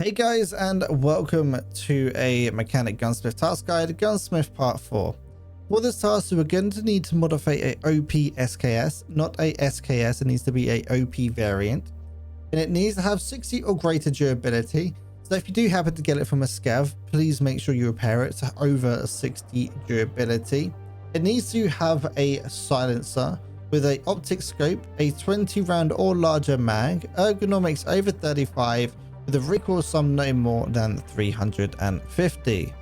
Hey guys, and welcome to a mechanic gunsmith task guide, Gunsmith part 4. For this task, we're going to need to modify a OP-SKS, not a SKS. It needs to be a OP variant, and it needs to have 60 or greater durability. So if you do happen to get it from a scav, please make sure you repair it to over 60 durability. It needs to have a silencer with a optic scope, a 20 round or larger mag, ergonomics over 35, with a recoil sum no more than 350.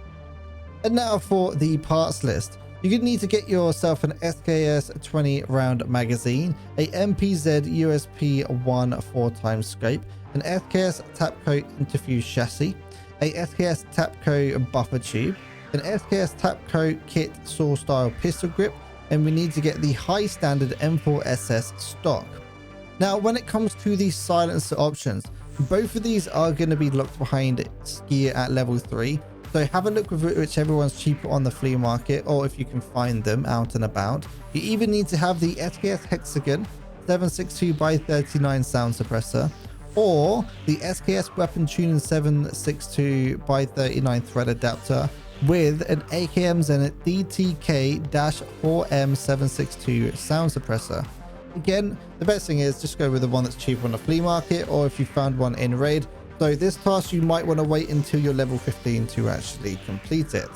And now for the parts list. You're going to need to get yourself an SKS 20 round magazine, a NPZ USP-1 4x scope, an SKS TAPCO Intrafuse chassis, a SKS TAPCO buffer tube, an SKS TAPCO kit saw style pistol grip, and we need to get the high standard M4SS stock. Now when it comes to the silencer options, both of these are going to be locked behind gear at level 3, so have a look with whichever one's cheaper on the flea market, or if you can find them out and about. You even need to have the SKS Hexagon 762x39 sound suppressor, or the SKS Weapon Tuning 762x39 thread adapter with an AKM Zenit DTK-4M 762 sound suppressor. Again, the best thing is just go with the one that's cheaper on the flea market, or if you found one in raid. So this task you might want to wait until you're level 15 to actually complete it.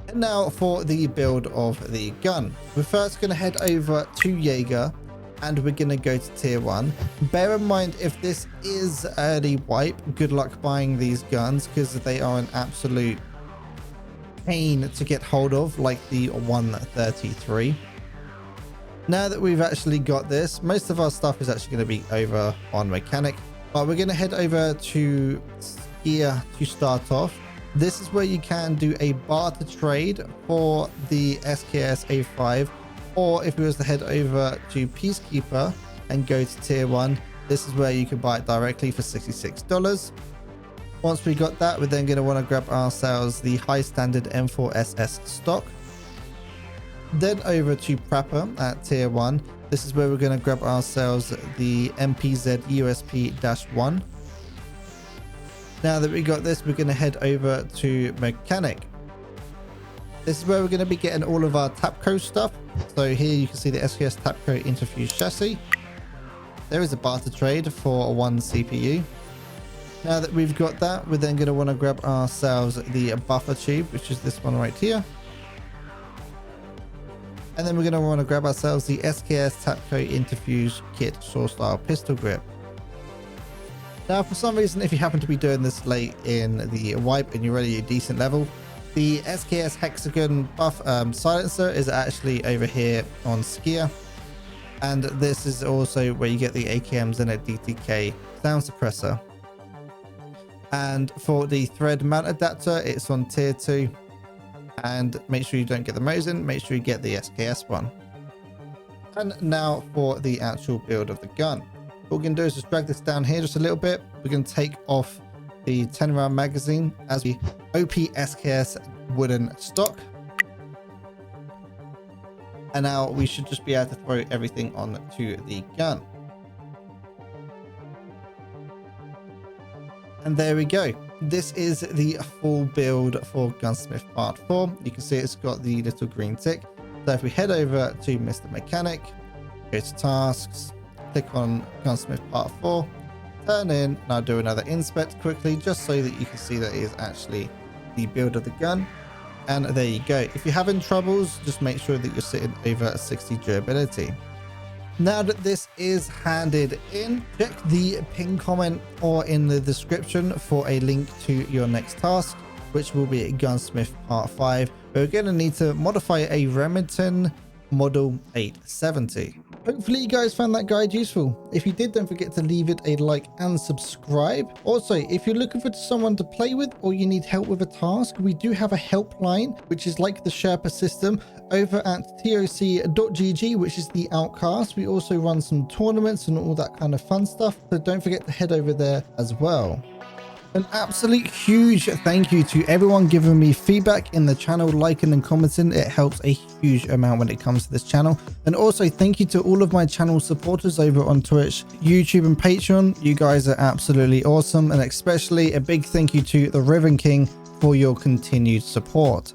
And now for the build of the gun. We're first going to head over to Jaeger, and we're going to go to tier 1. Bear in mind, if this is early wipe, good luck buying these guns, because they are an absolute pain to get hold of, like the 133. Now that we've actually got this, most of our stuff is actually going to be over on mechanic, but we're going to head over to gear to start off. This is where you can do a barter trade for the SKS A5, or if we was to head over to Peacekeeper and go to tier 1, this is where you can buy it directly for $66. Once we got that, we're then going to want to grab ourselves the high standard M4SS stock. Then over to Prapor at tier 1. This is where we're going to grab ourselves the NPZ USP-1. Now that we got this, we're going to head over to mechanic. This is where we're going to be getting all of our TAPCO stuff. So here you can see the SKS TAPCO Intrafuse chassis. There is a barter trade for 1 CPU. Now that we've got that, we're then going to want to grab ourselves the buffer tube, which is this one right here. And then we're going to want to grab ourselves the SKS TAPCO Intrafuse kit saw style pistol grip. Now for some reason, if you happen to be doing this late in the wipe and you're already a decent level, the SKS Hexagon buff silencer is actually over here on skier. And this is also where you get the AKM Zenit DTK sound suppressor. And for the thread mount adapter, it's on tier 2. And make sure you don't get the Mosin, make sure you get the SKS one. And now for the actual build of the gun. What we're going to do is just drag this down here just a little bit. We're going to take off the 10 round magazine as the OP-SKS wooden stock. And now we should just be able to throw everything onto the gun. And there we go. This is the full build for Gunsmith Part 4. You can see it's got the little green tick. So if we head over to Mr. Mechanic, go to Tasks, click on Gunsmith Part 4, turn in, and I'll do another inspect quickly just so that you can see that it is actually the build of the gun. And there you go. If you're having troubles, just make sure that you're sitting over 60 durability. Now that this is handed in, check the pin comment or in the description for a link to your next task, which will be Gunsmith Part 5. We're going to need to modify a Remington Model 870. Hopefully you guys found that guide useful. If you did, don't forget to leave it a like and subscribe. Also, if you're looking for someone to play with or you need help with a task, we do have a helpline, which is like the Sherpa system, over at toc.gg, which is the Outcast. We also run some tournaments and all that kind of fun stuff, so don't forget to head over there as well. An absolute huge thank you to everyone giving me feedback in the channel, liking and commenting. It helps a huge amount when it comes to this channel. And also thank you to all of my channel supporters over on Twitch, YouTube and Patreon. You guys are absolutely awesome, and especially a big thank you to the Riven King for your continued support.